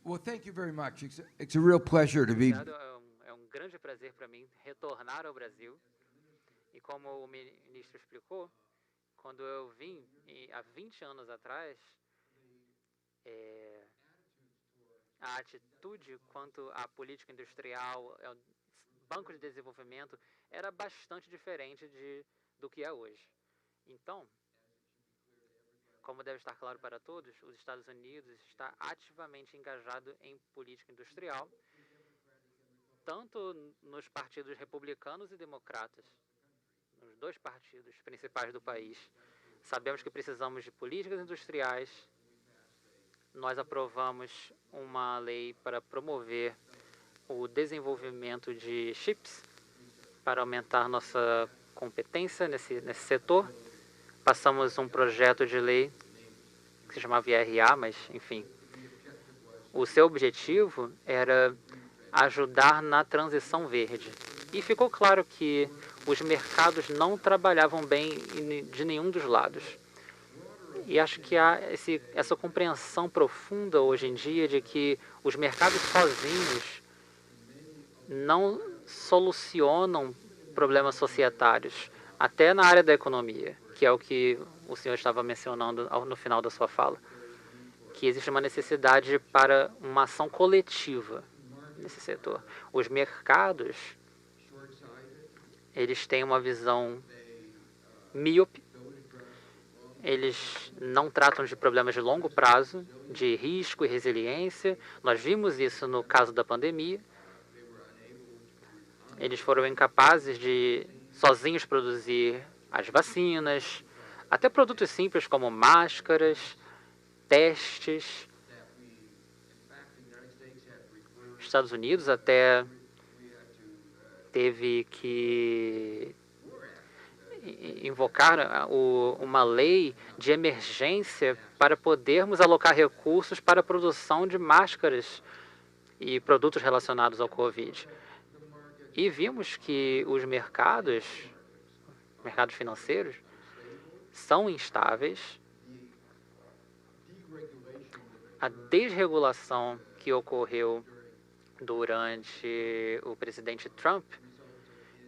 Well, thank you very much. It's a real pleasure to be. É um grande prazer para mim retornar ao Brasil. E como o ministro explicou, quando eu vim há 20 anos atrás, a atitude quanto à política industrial, ao Banco de Desenvolvimento, era bastante diferente do que é hoje. Então, como deve estar claro para todos, os Estados Unidos está ativamente engajado em política industrial, tanto nos partidos republicanos e democratas, nos dois partidos principais do país. Sabemos que precisamos de políticas industriais. Nós aprovamos uma lei para promover o desenvolvimento de chips, para aumentar nossa competência nesse setor. Passamos um projeto de lei que se chamava IRA, mas, enfim, o seu objetivo era ajudar na transição verde. E ficou claro que os mercados não trabalhavam bem de nenhum dos lados. E acho que há essa compreensão profunda hoje em dia de que os mercados sozinhos não solucionam problemas societários, até na área da economia, que é o que o senhor estava mencionando no final da sua fala, que existe uma necessidade para uma ação coletiva nesse setor. Os mercados, eles têm uma visão míope, eles não tratam de problemas de longo prazo, de risco e resiliência. Nós vimos isso no caso da pandemia. Eles foram incapazes de sozinhos produzir as vacinas, até produtos simples como máscaras, testes. Os Estados Unidos até teve que invocar uma lei de emergência para podermos alocar recursos para a produção de máscaras e produtos relacionados ao Covid. E vimos que os mercados financeiros, são instáveis. A desregulação que ocorreu durante o presidente Trump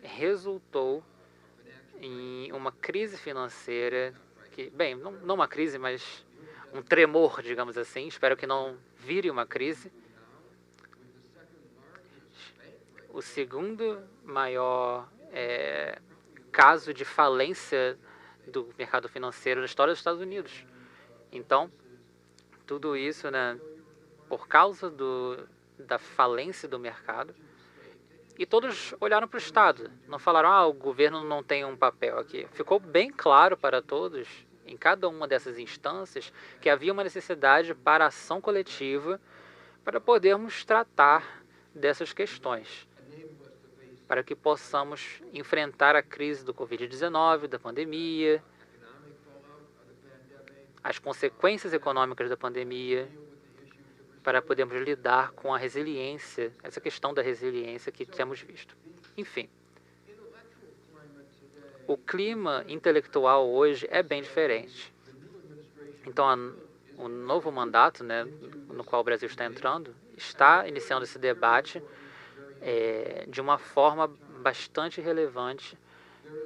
resultou em uma crise financeira que, bem, não uma crise, mas um tremor, digamos assim. Espero que não vire uma crise. O segundo maior caso de falência do mercado financeiro na história dos Estados Unidos. Então, tudo isso, né, por causa da falência do mercado. E todos olharam para o Estado, não falaram, o governo não tem um papel aqui. Ficou bem claro para todos, em cada uma dessas instâncias, que havia uma necessidade para ação coletiva para podermos tratar dessas questões, para que possamos enfrentar a crise do Covid-19, da pandemia, as consequências econômicas da pandemia, para podermos lidar com a resiliência, essa questão da resiliência que temos visto. Enfim, o clima intelectual hoje é bem diferente. Então, o novo mandato, né, no qual o Brasil está entrando, está iniciando esse debate de uma forma bastante relevante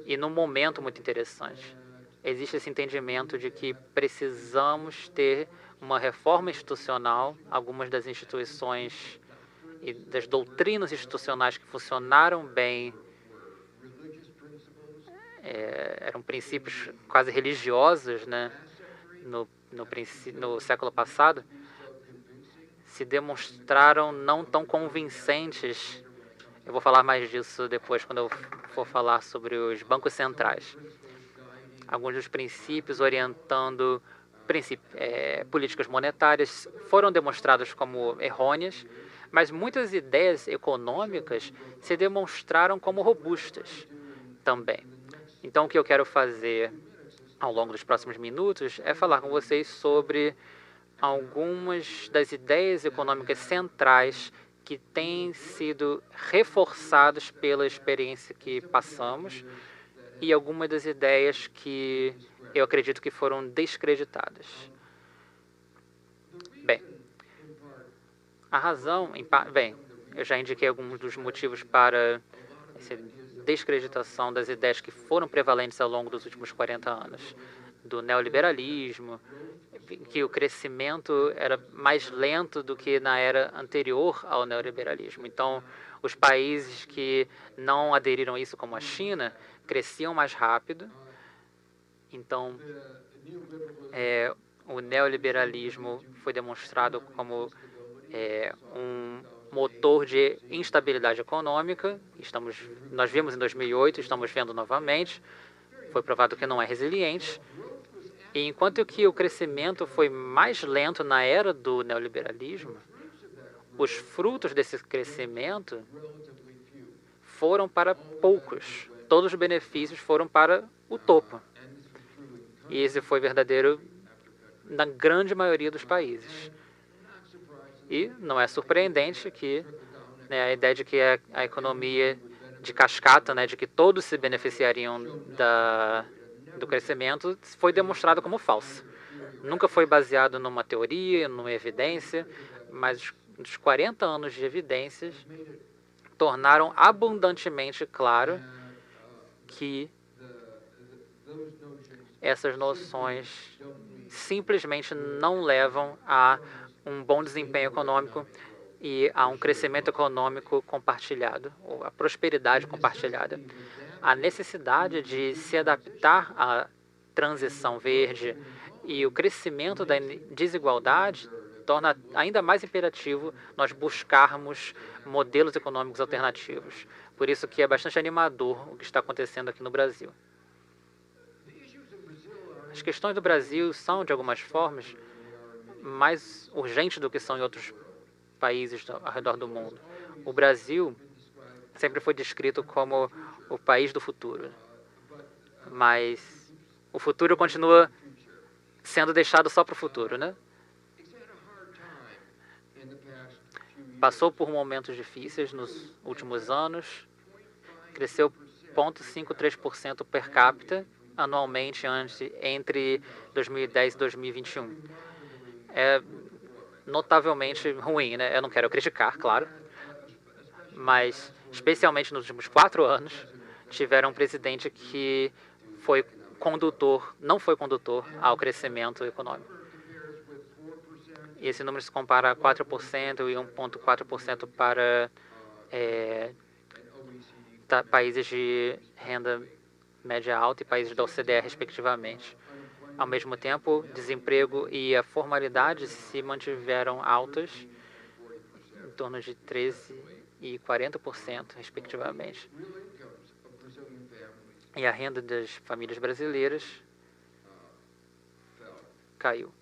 e num momento muito interessante. Existe esse entendimento de que precisamos ter uma reforma institucional. Algumas das instituições e das doutrinas institucionais que funcionaram bem eram princípios quase religiosos, né, no século passado, se demonstraram não tão convincentes. Eu vou falar mais disso depois, quando eu for falar sobre os bancos centrais. Alguns dos princípios orientando políticas monetárias foram demonstrados como errôneas, mas muitas ideias econômicas se demonstraram como robustas também. Então, o que eu quero fazer ao longo dos próximos minutos é falar com vocês sobre algumas das ideias econômicas centrais que têm sido reforçadas pela experiência que passamos e algumas das ideias que eu acredito que foram descreditadas. Bem, A razão, bem, eu já indiquei alguns dos motivos para essa descreditação das ideias que foram prevalentes ao longo dos últimos 40 anos, do neoliberalismo, que o crescimento era mais lento do que na era anterior ao neoliberalismo. Então, os países que não aderiram a isso, como a China, cresciam mais rápido. Então, o neoliberalismo foi demonstrado como um motor de instabilidade econômica. Nós vimos em 2008, estamos vendo novamente. Foi provado que não é resiliente. E enquanto que o crescimento foi mais lento na era do neoliberalismo, os frutos desse crescimento foram para poucos. Todos os benefícios foram para o topo. E esse foi verdadeiro na grande maioria dos países. E não é surpreendente que a ideia de que a economia de cascata, de que todos se beneficiariam do crescimento, foi demonstrado como falso. Nunca foi baseado numa teoria, numa evidência, mas os 40 anos de evidências tornaram abundantemente claro que essas noções simplesmente não levam a um bom desempenho econômico e a um crescimento econômico compartilhado, ou a prosperidade compartilhada. A necessidade de se adaptar à transição verde e o crescimento da desigualdade torna ainda mais imperativo nós buscarmos modelos econômicos alternativos. Por isso que é bastante animador o que está acontecendo aqui no Brasil. As questões do Brasil são, de algumas formas, mais urgentes do que são em outros países ao redor do mundo. O Brasil sempre foi descrito como o país do futuro, mas o futuro continua sendo deixado só para o futuro, né? Passou por momentos difíceis nos últimos anos, cresceu 0,53% per capita anualmente entre 2010 e 2021. É notavelmente ruim, né? Eu não quero criticar, claro, mas especialmente nos últimos 4 anos, tiveram um presidente que não foi condutor ao crescimento econômico. E esse número se compara a 4% e 1,4% para países de renda média alta e países da OCDE, respectivamente. Ao mesmo tempo, desemprego e a formalidade se mantiveram altas, em torno de 13% e 40%, respectivamente. E a renda das famílias brasileiras caiu.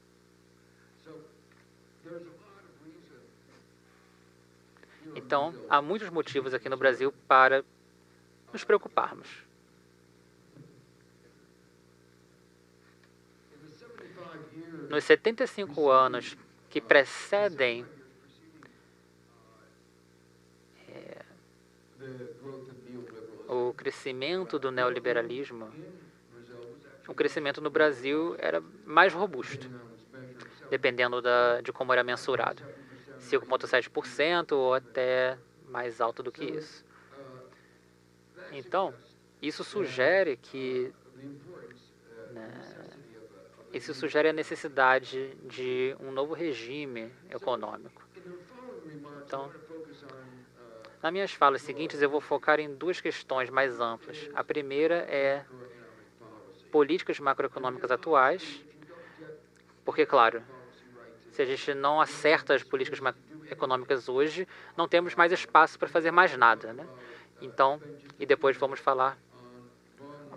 Então, há muitos motivos aqui no Brasil para nos preocuparmos. Nos 75 anos que precedem o crescimento do neoliberalismo, o crescimento no Brasil era mais robusto, dependendo de como era mensurado. 5,7% ou até mais alto do que isso. Então, isso sugere a necessidade de um novo regime econômico. Então, nas minhas falas seguintes, eu vou focar em 2 questões mais amplas. A primeira é políticas macroeconômicas atuais, porque, claro, se a gente não acerta as políticas econômicas hoje, não temos mais espaço para fazer mais nada, né? Então, e depois vamos falar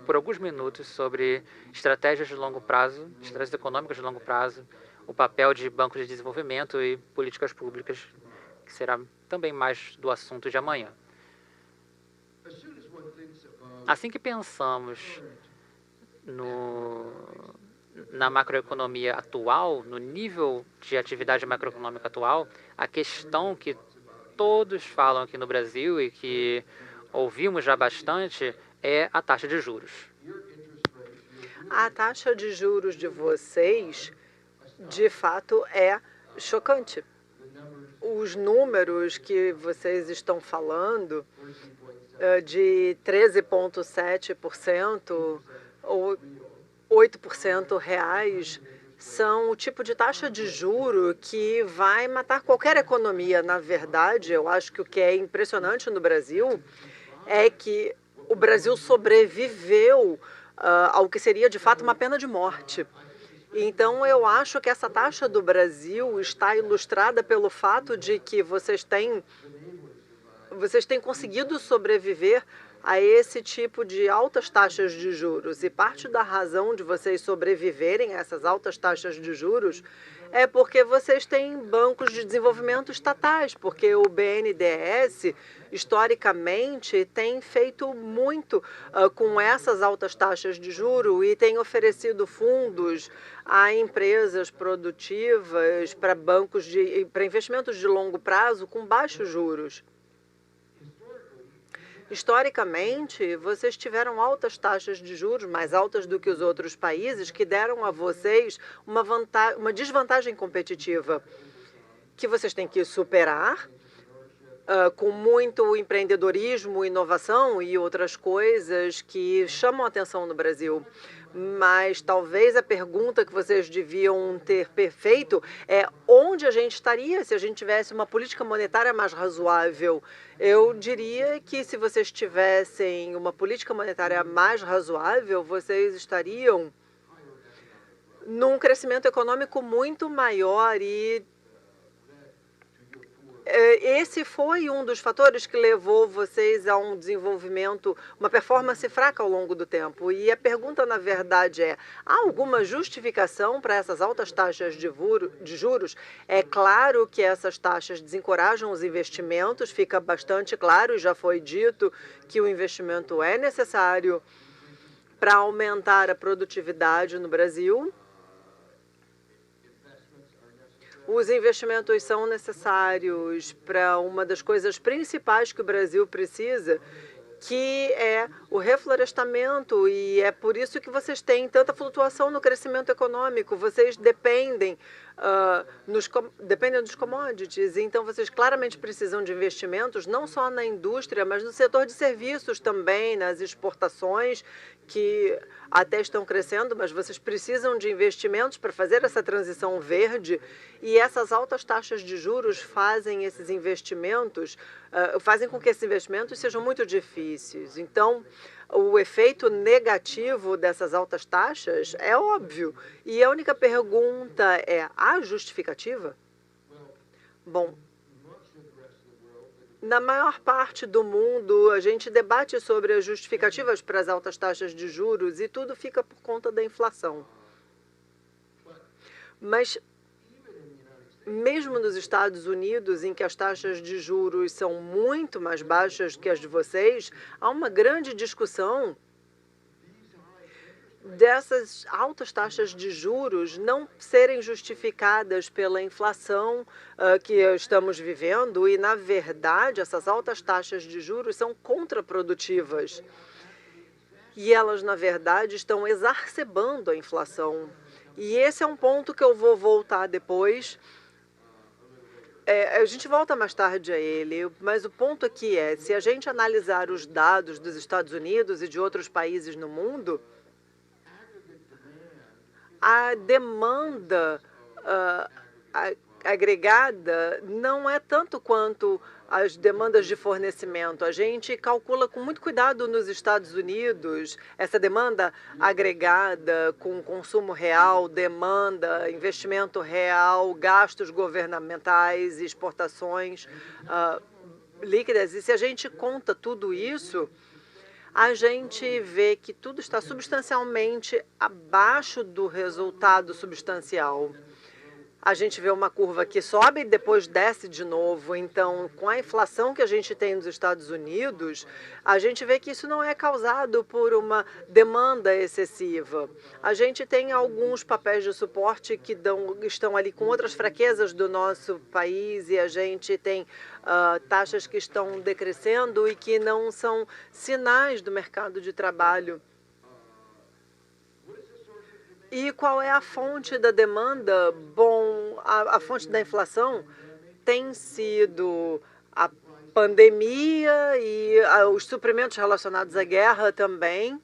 por alguns minutos sobre estratégias de longo prazo, estratégias econômicas de longo prazo, o papel de bancos de desenvolvimento e políticas públicas, que será também mais do assunto de amanhã. Assim que pensamos na macroeconomia atual, no nível de atividade macroeconômica atual, a questão que todos falam aqui no Brasil e que ouvimos já bastante é a taxa de juros. A taxa de juros de vocês, de fato, é chocante. os números que vocês estão falando de 13,7% ou 8% reais são o tipo de taxa de juro que vai matar qualquer economia. Na verdade, eu acho que o que é impressionante no Brasil é que o Brasil sobreviveu ao que seria, de fato, uma pena de morte. Então, eu acho que essa taxa do Brasil está ilustrada pelo fato de que vocês têm conseguido sobreviver a esse tipo de altas taxas de juros. E parte da razão de vocês sobreviverem a essas altas taxas de juros é porque vocês têm bancos de desenvolvimento estatais, porque o BNDES, historicamente, tem feito muito com essas altas taxas de juro e tem oferecido fundos a empresas produtivas para para investimentos de longo prazo com baixos juros. Historicamente, vocês tiveram altas taxas de juros, mais altas do que os outros países, que deram a vocês uma desvantagem competitiva que vocês têm que superar com muito empreendedorismo, inovação e outras coisas que chamam a atenção no Brasil. Mas talvez a pergunta que vocês deviam ter feito é onde a gente estaria se a gente tivesse uma política monetária mais razoável. Eu diria que se vocês tivessem uma política monetária mais razoável, vocês estariam num crescimento econômico muito maior e esse foi um dos fatores que levou vocês a um desenvolvimento, uma performance fraca ao longo do tempo. E a pergunta, na verdade, há alguma justificação para essas altas taxas de juros? É claro que essas taxas desencorajam os investimentos, fica bastante claro, e já foi dito que o investimento é necessário para aumentar a produtividade no Brasil. Os investimentos são necessários para uma das coisas principais que o Brasil precisa, que é o reflorestamento, e é por isso que vocês têm tanta flutuação no crescimento econômico. Vocês dependem dos commodities, então vocês claramente precisam de investimentos, não só na indústria, mas no setor de serviços também, nas exportações, que até estão crescendo, mas vocês precisam de investimentos para fazer essa transição verde, e essas altas taxas de juros fazem esses investimentos, fazem com que esses investimentos sejam muito difíceis. Então, o efeito negativo dessas altas taxas é óbvio. E a única pergunta é: há justificativa? Bom, na maior parte do mundo, a gente debate sobre as justificativas para as altas taxas de juros e tudo fica por conta da inflação. Mas, mesmo nos Estados Unidos, em que as taxas de juros são muito mais baixas que as de vocês, há uma grande discussão dessas altas taxas de juros não serem justificadas pela inflação que estamos vivendo e, na verdade, essas altas taxas de juros são contraprodutivas. E elas, na verdade, estão exacerbando a inflação. E esse é um ponto que eu vou voltar depois. A gente volta mais tarde a ele, mas o ponto aqui é, se a gente analisar os dados dos Estados Unidos e de outros países no mundo, a demanda agregada não é tanto quanto as demandas de fornecimento. A gente calcula com muito cuidado nos Estados Unidos essa demanda agregada com consumo real, demanda, investimento real, gastos governamentais, exportações líquidas. E se a gente conta tudo isso, a gente vê que tudo está substancialmente abaixo do resultado substancial. A gente vê uma curva que sobe e depois desce de novo. Então, com a inflação que a gente tem nos Estados Unidos, a gente vê que isso não é causado por uma demanda excessiva. A gente tem alguns papéis de suporte que estão ali com outras fraquezas do nosso país e a gente tem taxas que estão decrescendo e que não são sinais do mercado de trabalho. E qual é a fonte da demanda? Bom, a fonte da inflação tem sido a pandemia e os suprimentos relacionados à guerra também,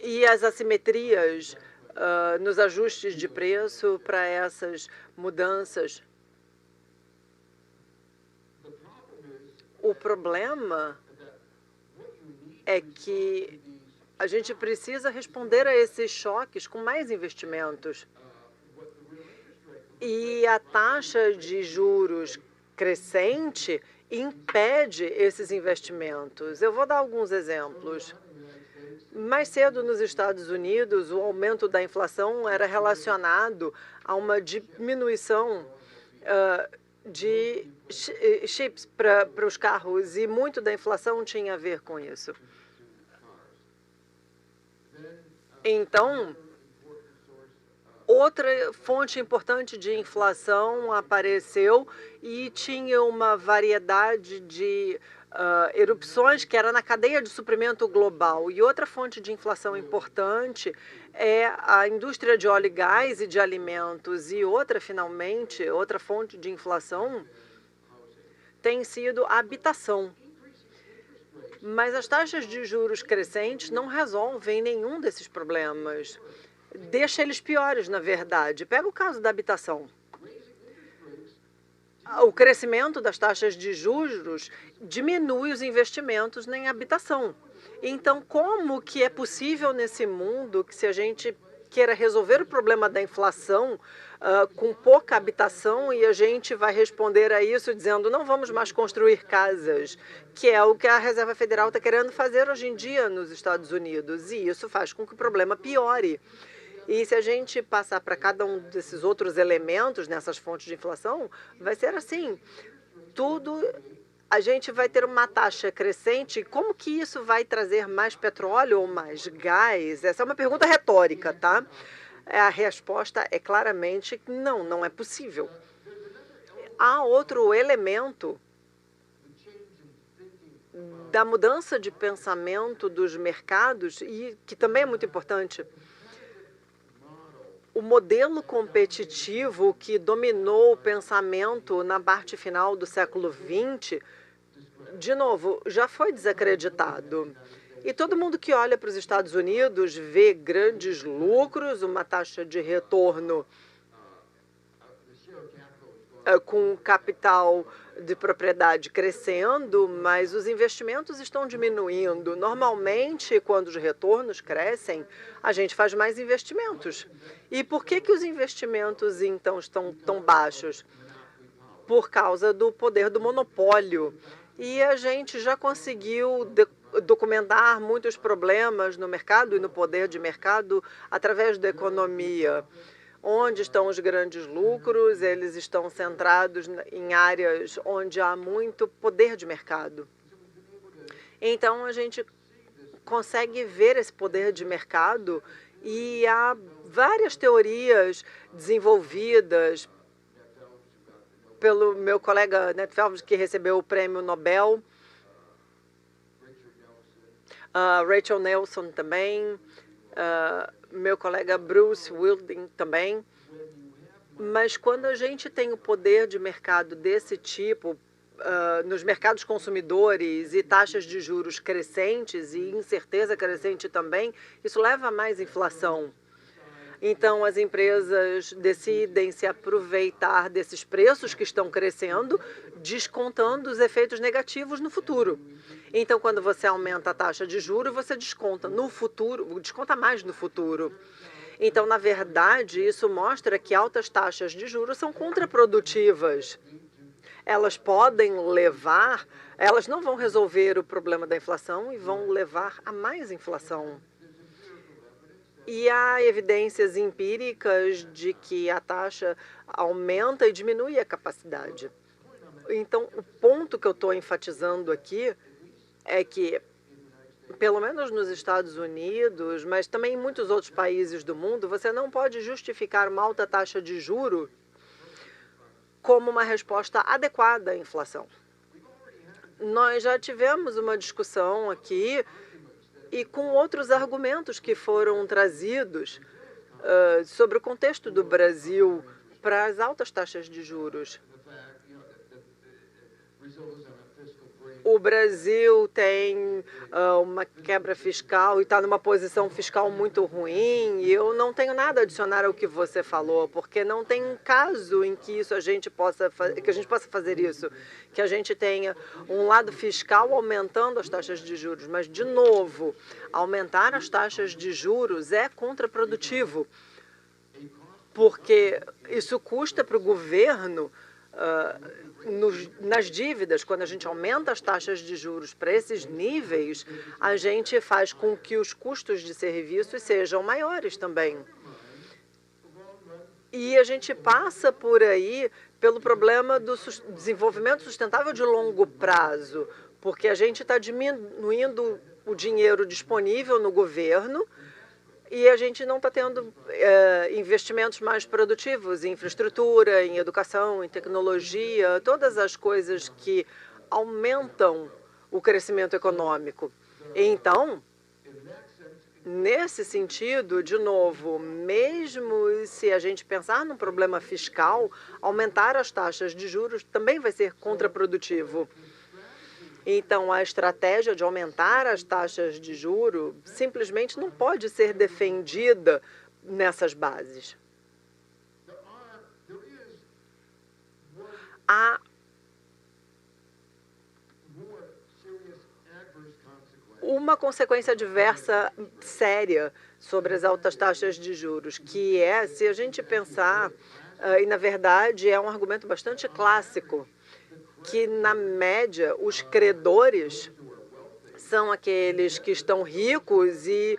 e as assimetrias nos ajustes de preço para essas mudanças. O problema é que a gente precisa responder a esses choques com mais investimentos. E a taxa de juros crescente impede esses investimentos. Eu vou dar alguns exemplos. Mais cedo, nos Estados Unidos, o aumento da inflação era relacionado a uma diminuição de chips para os carros, e muito da inflação tinha a ver com isso. Então, outra fonte importante de inflação apareceu e tinha uma variedade de erupções que era na cadeia de suprimento global. E outra fonte de inflação importante é a indústria de óleo e gás e de alimentos. E outra, finalmente, outra fonte de inflação tem sido a habitação. Mas as taxas de juros crescentes não resolvem nenhum desses problemas. Deixa eles piores, na verdade. Pega o caso da habitação. O crescimento das taxas de juros diminui os investimentos em habitação. Então, como que é possível nesse mundo que, se a gente queira resolver o problema da inflação com pouca habitação, e a gente vai responder a isso dizendo não vamos mais construir casas, que é o que a Reserva Federal está querendo fazer hoje em dia nos Estados Unidos, e isso faz com que o problema piore. E se a gente passar para cada um desses outros elementos nessas fontes de inflação, vai ser assim. A gente vai ter uma taxa crescente. Como que isso vai trazer mais petróleo ou mais gás? Essa é uma pergunta retórica, tá? A resposta é claramente não, não é possível. Há outro elemento da mudança de pensamento dos mercados e que também é muito importante. O modelo competitivo que dominou o pensamento na parte final do século XX, de novo, já foi desacreditado. E todo mundo que olha para os Estados Unidos vê grandes lucros, uma taxa de retorno com capital de propriedade crescendo, mas os investimentos estão diminuindo. Normalmente, quando os retornos crescem, a gente faz mais investimentos. E por que os investimentos, então, estão tão baixos? Por causa do poder do monopólio. E a gente já conseguiu documentar muitos problemas no mercado e no poder de mercado através da economia. Onde estão os grandes lucros? Eles estão centrados em áreas onde há muito poder de mercado. Então, a gente consegue ver esse poder de mercado e há várias teorias desenvolvidas pelo meu colega Ned Phelps, que recebeu o prêmio Nobel, Rachel Nelson também, meu colega Bruce Wilding também. Mas quando a gente tem o poder de mercado desse tipo, nos mercados consumidores e taxas de juros crescentes e incerteza crescente também, isso leva a mais inflação. Então, as empresas decidem se aproveitar desses preços que estão crescendo, descontando os efeitos negativos no futuro. Então, quando você aumenta a taxa de juros, você desconta no futuro, desconta mais no futuro. Então, na verdade, isso mostra que altas taxas de juros são contraprodutivas. Elas podem levar, elas não vão resolver o problema da inflação e vão levar a mais inflação. E há evidências empíricas de que a taxa aumenta e diminui a capacidade. Então, o ponto que eu estou enfatizando aqui é que, pelo menos nos Estados Unidos, mas também em muitos outros países do mundo, você não pode justificar uma alta taxa de juro como uma resposta adequada à inflação. Nós já tivemos uma discussão aqui e com outros argumentos que foram trazidos sobre o contexto do Brasil para as altas taxas de juros. O Brasil tem uma quebra fiscal e está numa posição fiscal muito ruim. E eu não tenho nada a adicionar ao que você falou, porque não tem um caso em que a gente possa fazer isso, que a gente tenha um lado fiscal aumentando as taxas de juros. Mas, de novo, aumentar as taxas de juros é contraprodutivo, porque isso custa para o governo. Nas dívidas, quando a gente aumenta as taxas de juros para esses níveis, a gente faz com que os custos de serviços sejam maiores também. E a gente passa por aí pelo problema do desenvolvimento sustentável de longo prazo, porque a gente está diminuindo o dinheiro disponível no governo e a gente não está tendo investimentos mais produtivos em infraestrutura, em educação, em tecnologia, todas as coisas que aumentam o crescimento econômico. Então, nesse sentido, de novo, mesmo se a gente pensar num problema fiscal, aumentar as taxas de juros também vai ser contraprodutivo. Então, a estratégia de aumentar as taxas de juros simplesmente não pode ser defendida nessas bases. Há uma consequência adversa séria sobre as altas taxas de juros, que é, se a gente pensar, e na verdade é um argumento bastante clássico, que, na média, os credores são aqueles que estão ricos e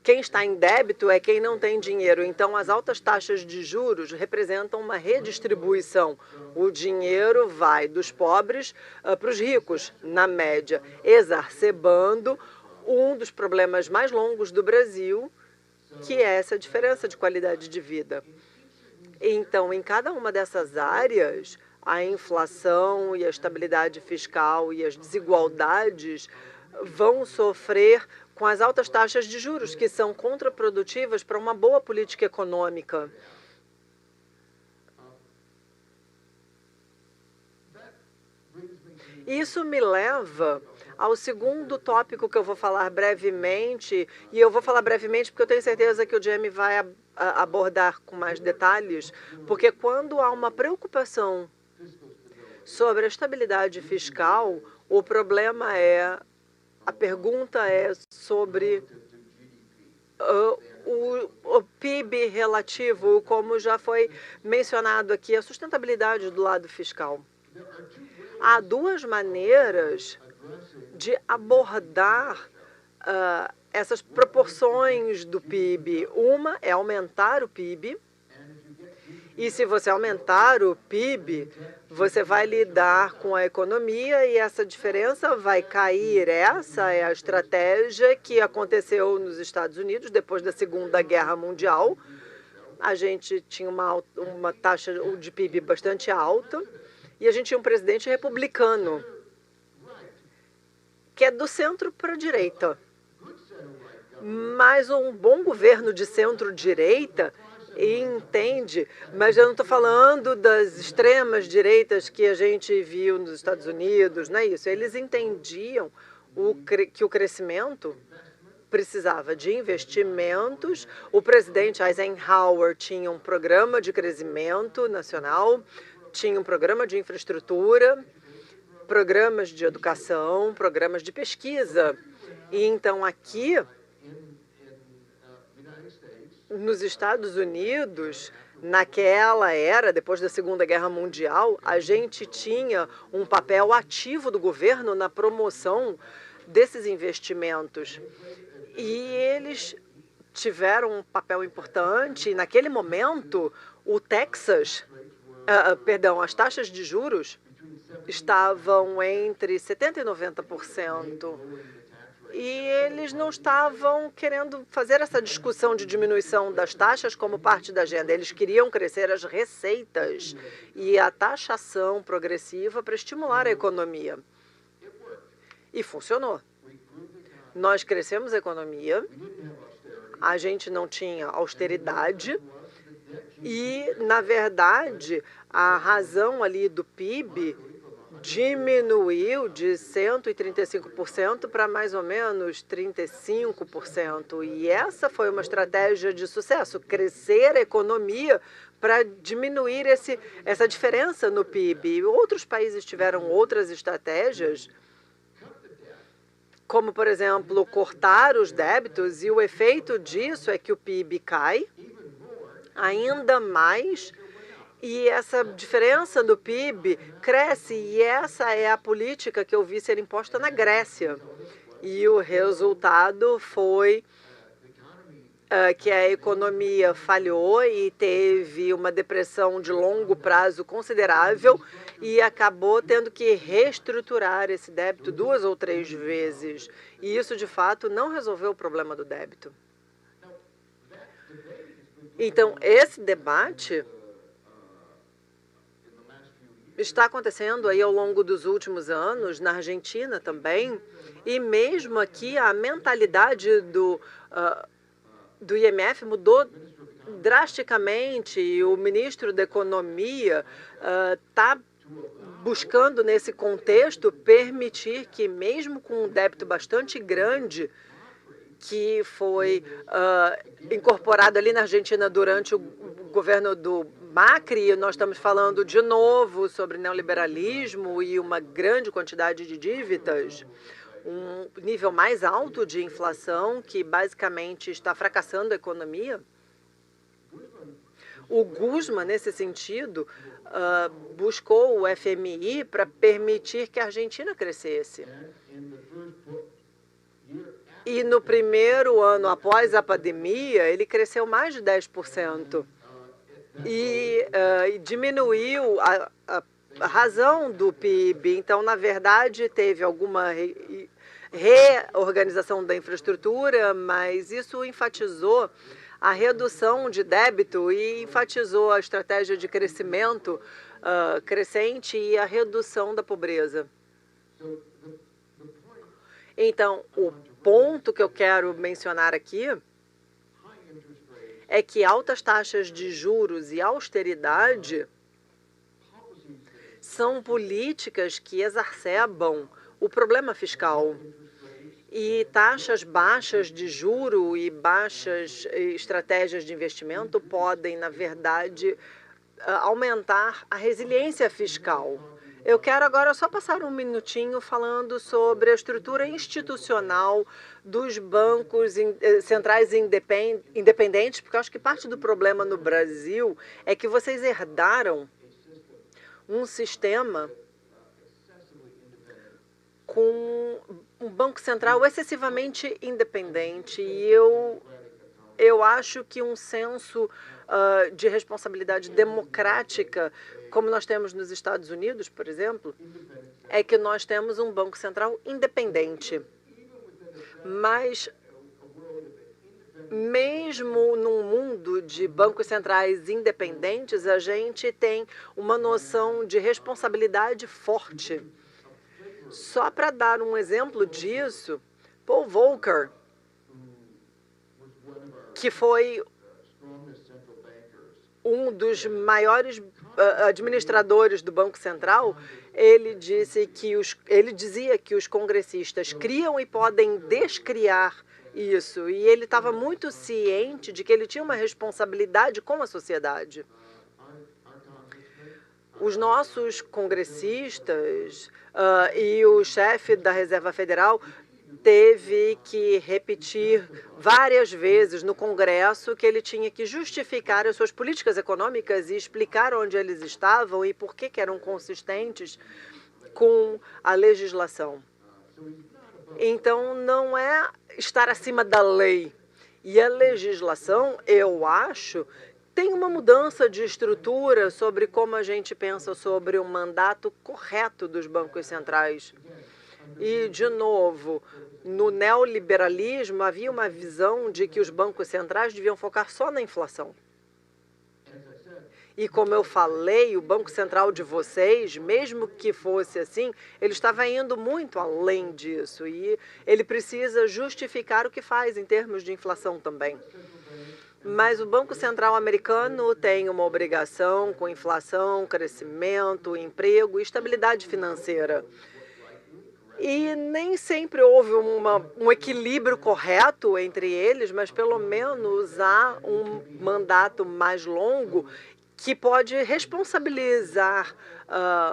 quem está em débito é quem não tem dinheiro. Então, as altas taxas de juros representam uma redistribuição. O dinheiro vai dos pobres para os ricos, na média, exacerbando um dos problemas mais longos do Brasil, que é essa diferença de qualidade de vida. Então, em cada uma dessas áreas, a inflação e a estabilidade fiscal e as desigualdades vão sofrer com as altas taxas de juros, que são contraprodutivas para uma boa política econômica. Isso me leva ao segundo tópico que eu vou falar brevemente, e eu vou falar brevemente porque eu tenho certeza que o Jamie vai abordar com mais detalhes, porque quando há uma preocupação sobre a estabilidade fiscal, o problema a pergunta é sobre o PIB relativo, como já foi mencionado aqui, a sustentabilidade do lado fiscal. Há duas maneiras de abordar essas proporções do PIB. Uma é aumentar o PIB, e se você aumentar o PIB, você vai lidar com a economia e essa diferença vai cair. Essa é a estratégia que aconteceu nos Estados Unidos depois da Segunda Guerra Mundial. A gente tinha uma taxa de PIB bastante alta e a gente tinha um presidente republicano, que é do centro para a direita. Mas um bom governo de centro-direita entende, mas eu não estou falando das extremas direitas que a gente viu nos Estados Unidos, não é isso. Eles entendiam que o crescimento precisava de investimentos. O presidente Eisenhower tinha um programa de crescimento nacional, tinha um programa de infraestrutura, programas de educação, programas de pesquisa. E então aqui nos Estados Unidos, naquela era, depois da Segunda Guerra Mundial, a gente tinha um papel ativo do governo na promoção desses investimentos. E eles tiveram um papel importante. E naquele momento, as taxas de juros estavam entre 70% e 90%. E eles não estavam querendo fazer essa discussão de diminuição das taxas como parte da agenda. Eles queriam crescer as receitas e a taxação progressiva para estimular a economia. E funcionou. Nós crescemos a economia, a gente não tinha austeridade, E, na verdade, a razão ali do PIB diminuiu de 135% para mais ou menos 35%. E essa foi uma estratégia de sucesso, crescer a economia para diminuir essa diferença no PIB. Outros países tiveram outras estratégias, como, por exemplo, cortar os débitos, e o efeito disso é que o PIB cai ainda mais, e essa diferença do PIB cresce, e essa é a política que eu vi ser imposta na Grécia. E o resultado foi que a economia falhou e teve uma depressão de longo prazo considerável e acabou tendo que reestruturar esse débito 2 ou 3 vezes. E isso, de fato, não resolveu o problema do débito. Então, esse debate está acontecendo aí ao longo dos últimos anos, na Argentina também, e mesmo aqui a mentalidade do IMF mudou drasticamente, e o ministro da Economia está buscando, nesse contexto, permitir que, mesmo com um débito bastante grande, que foi incorporado ali na Argentina durante o governo do Macri, nós estamos falando de novo sobre neoliberalismo e uma grande quantidade de dívidas, um nível mais alto de inflação que basicamente está fracassando a economia. O Guzman, nesse sentido, buscou o FMI para permitir que a Argentina crescesse. E no primeiro ano após a pandemia, ele cresceu mais de 10%. E diminuiu a razão do PIB. Então, na verdade, teve alguma reorganização da infraestrutura, mas isso enfatizou a redução de débito e enfatizou a estratégia de crescimento crescente e a redução da pobreza. Então, o ponto que eu quero mencionar aqui é que altas taxas de juros e austeridade são políticas que exacerbam o problema fiscal. E taxas baixas de juro e baixas estratégias de investimento podem, na verdade, aumentar a resiliência fiscal. Eu quero agora só passar um minutinho falando sobre a estrutura institucional dos bancos centrais independentes, porque eu acho que parte do problema no Brasil é que vocês herdaram um sistema com um banco central excessivamente independente, e eu acho que um senso de responsabilidade democrática, como nós temos nos Estados Unidos, por exemplo, é que nós temos um banco central independente. Mas, mesmo num mundo de bancos centrais independentes, a gente tem uma noção de responsabilidade forte. Só para dar um exemplo disso, Paul Volcker, que foi um dos maiores administradores do Banco Central, ele dizia que os congressistas criam e podem descriar isso. E ele estava muito ciente de que ele tinha uma responsabilidade com a sociedade. Os nossos congressistas e o chefe da Reserva Federal teve que repetir várias vezes no Congresso que ele tinha que justificar as suas políticas econômicas e explicar onde eles estavam e por que eram consistentes com a legislação. Então, não é estar acima da lei. E a legislação, eu acho, tem uma mudança de estrutura sobre como a gente pensa sobre o mandato correto dos bancos centrais. E, de novo, no neoliberalismo havia uma visão de que os bancos centrais deviam focar só na inflação. E, como eu falei, o Banco Central de vocês, mesmo que fosse assim, ele estava indo muito além disso. E ele precisa justificar o que faz em termos de inflação também. Mas o Banco Central americano tem uma obrigação com inflação, crescimento, emprego e estabilidade financeira. E nem sempre houve um equilíbrio correto entre eles, mas pelo menos há um mandato mais longo que pode responsabilizar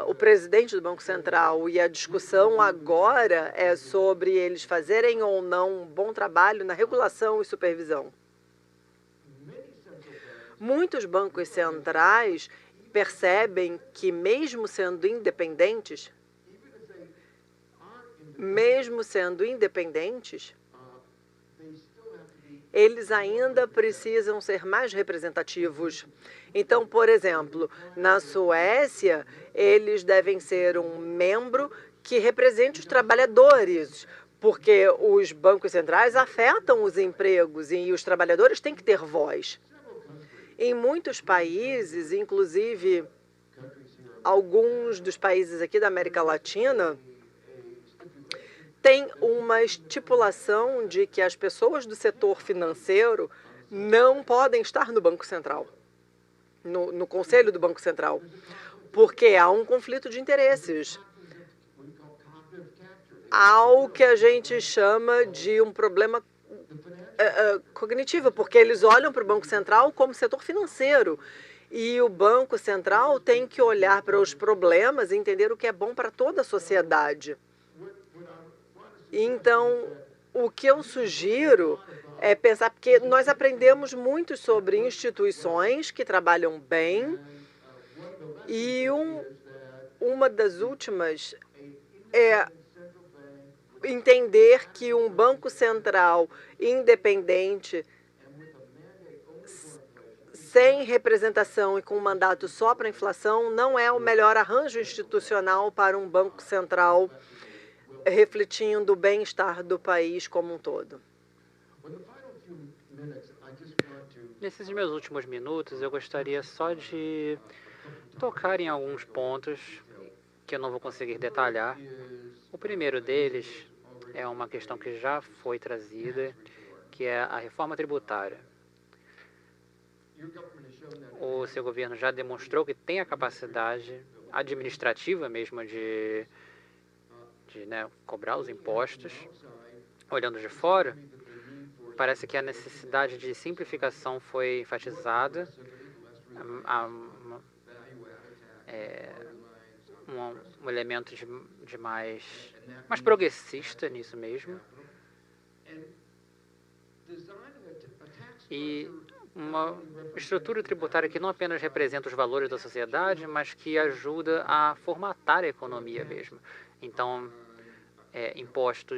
o presidente do Banco Central. E a discussão agora é sobre eles fazerem ou não um bom trabalho na regulação e supervisão. Muitos bancos centrais percebem que, mesmo sendo independentes, eles ainda precisam ser mais representativos. Então, por exemplo, na Suécia, eles devem ser um membro que represente os trabalhadores, porque os bancos centrais afetam os empregos e os trabalhadores têm que ter voz. Em muitos países, inclusive alguns dos países aqui da América Latina, tem uma estipulação de que as pessoas do setor financeiro não podem estar no Banco Central, no Conselho do Banco Central, porque há um conflito de interesses. Há o que a gente chama de um problema cognitivo, porque eles olham para o Banco Central como setor financeiro. E o Banco Central tem que olhar para os problemas e entender o que é bom para toda a sociedade. Então, o que eu sugiro é pensar, porque nós aprendemos muito sobre instituições que trabalham bem, e uma das últimas é entender que um banco central independente, sem representação e com um mandato só para a inflação, não é o melhor arranjo institucional para um banco central refletindo o bem-estar do país como um todo. Nesses meus últimos minutos, eu gostaria só de tocar em alguns pontos que eu não vou conseguir detalhar. O primeiro deles é uma questão que já foi trazida, que é a reforma tributária. O seu governo já demonstrou que tem a capacidade administrativa mesmo de cobrar os impostos. Olhando de fora, parece que a necessidade de simplificação foi enfatizada, um elemento de mais progressista nisso mesmo, e uma estrutura tributária que não apenas representa os valores da sociedade, mas que ajuda a formatar a economia mesmo. Então, imposto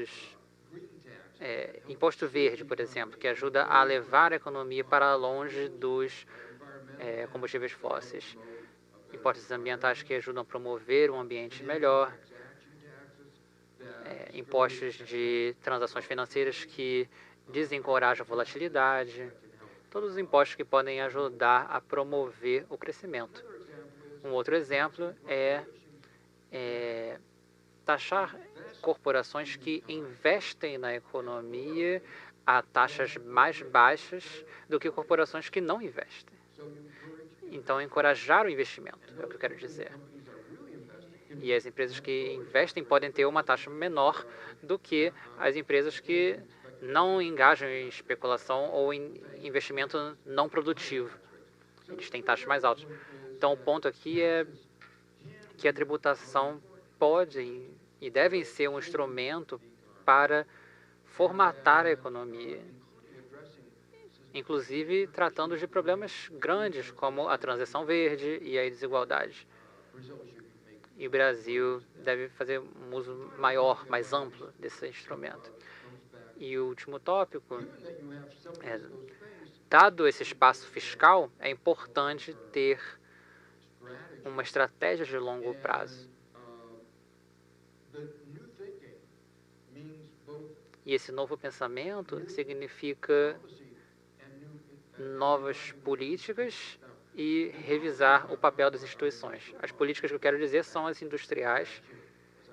verde, por exemplo, que ajuda a levar a economia para longe dos combustíveis fósseis. Impostos ambientais que ajudam a promover um ambiente melhor. Impostos de transações financeiras que desencorajam a volatilidade. Todos os impostos que podem ajudar a promover o crescimento. Um outro exemplo é taxar corporações que investem na economia a taxas mais baixas do que corporações que não investem. Então, encorajar o investimento, é o que eu quero dizer. E as empresas que investem podem ter uma taxa menor do que as empresas que não engajam em especulação ou em investimento não produtivo. Eles têm taxas mais altas. Então, o ponto aqui é que a tributação pode e deve ser um instrumento para formatar a economia, inclusive tratando de problemas grandes como a transição verde e a desigualdade. E o Brasil deve fazer um uso maior, mais amplo desse instrumento. E o último tópico dado esse espaço fiscal, é importante ter uma estratégia de longo prazo. E esse novo pensamento significa novas políticas e revisar o papel das instituições. As políticas que eu quero dizer são as industriais,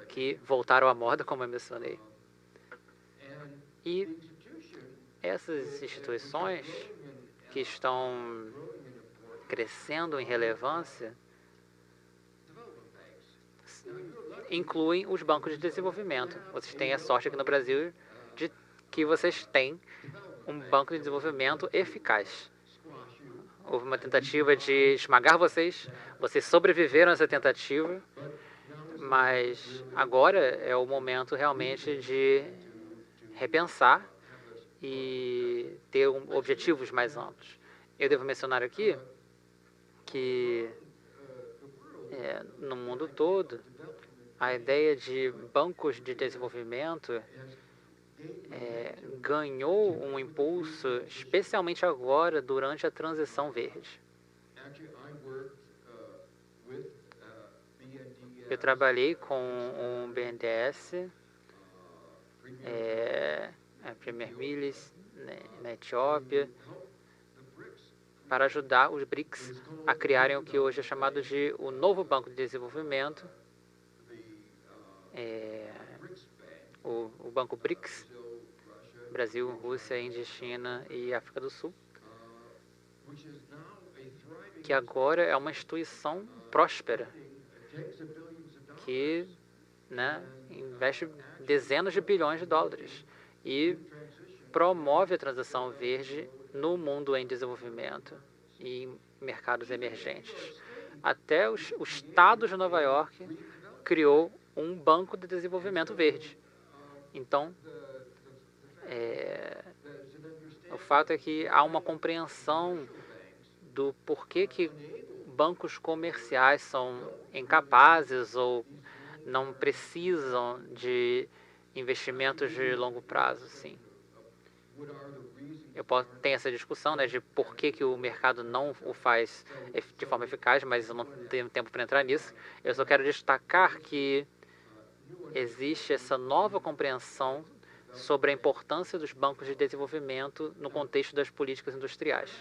que voltaram à moda, como eu mencionei. E essas instituições que estão crescendo em relevância incluem os bancos de desenvolvimento. Vocês têm a sorte aqui no Brasil de que vocês têm um banco de desenvolvimento eficaz. Houve uma tentativa de esmagar vocês sobreviveram a essa tentativa, mas agora é o momento realmente de repensar e ter objetivos mais amplos. Eu devo mencionar aqui que no mundo todo, a ideia de bancos de desenvolvimento ganhou um impulso, especialmente agora, durante a transição verde. Eu trabalhei com um BNDES, a Premier Milis, na Etiópia, para ajudar os BRICS a criarem o que hoje é chamado de o novo Banco de Desenvolvimento, o Banco BRICS, Brasil, Rússia, Índia, China e África do Sul, que agora é uma instituição próspera, que investe dezenas de bilhões de dólares e promove a transição verde no mundo em desenvolvimento e em mercados emergentes. Até o estado de Nova York criou um banco de desenvolvimento verde. Então, o fato é que há uma compreensão do porquê que bancos comerciais são incapazes ou não precisam de investimentos de longo prazo, sim. Tem essa discussão, de por que o mercado não o faz de forma eficaz, mas eu não tenho tempo para entrar nisso. Eu só quero destacar que existe essa nova compreensão sobre a importância dos bancos de desenvolvimento no contexto das políticas industriais.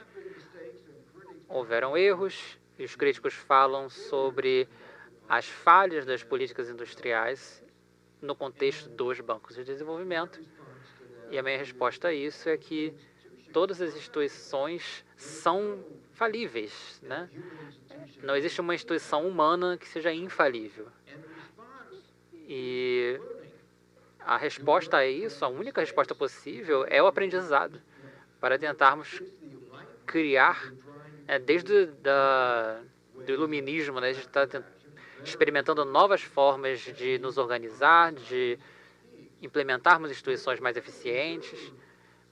Houveram erros, e os críticos falam sobre as falhas das políticas industriais no contexto dos bancos de desenvolvimento. E a minha resposta a isso é que todas as instituições são falíveis, Não existe uma instituição humana que seja infalível. E a resposta a isso, a única resposta possível, é o aprendizado, para tentarmos criar, desde do iluminismo, a gente está experimentando novas formas de nos organizar, de implementarmos instituições mais eficientes.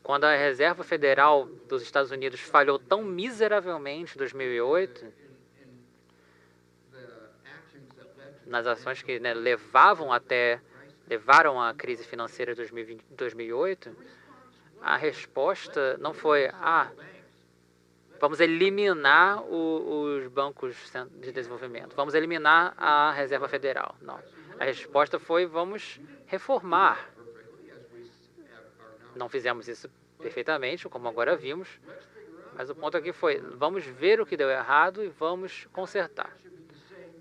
Quando a Reserva Federal dos Estados Unidos falhou tão miseravelmente em 2008, nas ações que levaram à crise financeira de 2008, a resposta não foi, vamos eliminar os bancos de desenvolvimento, vamos eliminar a Reserva Federal. Não. A resposta foi, vamos reformar. Não fizemos isso perfeitamente, como agora vimos, mas o ponto aqui foi, vamos ver o que deu errado e vamos consertar.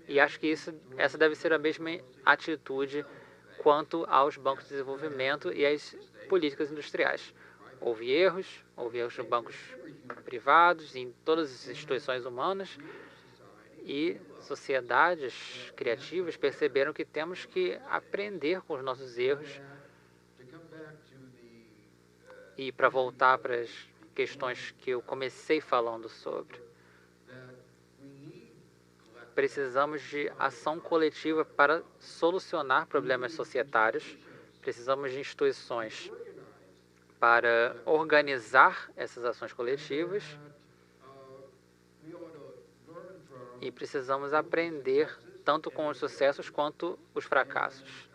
E acho que essa deve ser a mesma atitude quanto aos bancos de desenvolvimento e às políticas industriais. Houve erros em bancos privados, em todas as instituições humanas, e sociedades criativas perceberam que temos que aprender com os nossos erros. E para voltar para as questões que eu comecei falando sobre, precisamos de ação coletiva para solucionar problemas societários, precisamos de instituições para organizar essas ações coletivas e precisamos aprender tanto com os sucessos quanto os fracassos.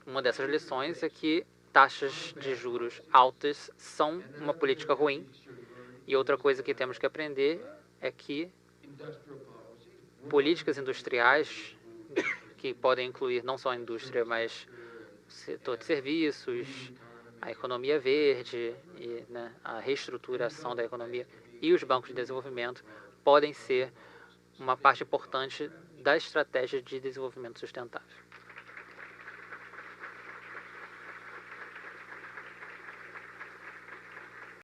Uma dessas lições é que taxas de juros altas são uma política ruim. E outra coisa que temos que aprender é que políticas industriais, que podem incluir não só a indústria, mas o setor de serviços, a economia verde, e, a reestruturação da economia e os bancos de desenvolvimento, podem ser uma parte importante da estratégia de desenvolvimento sustentável.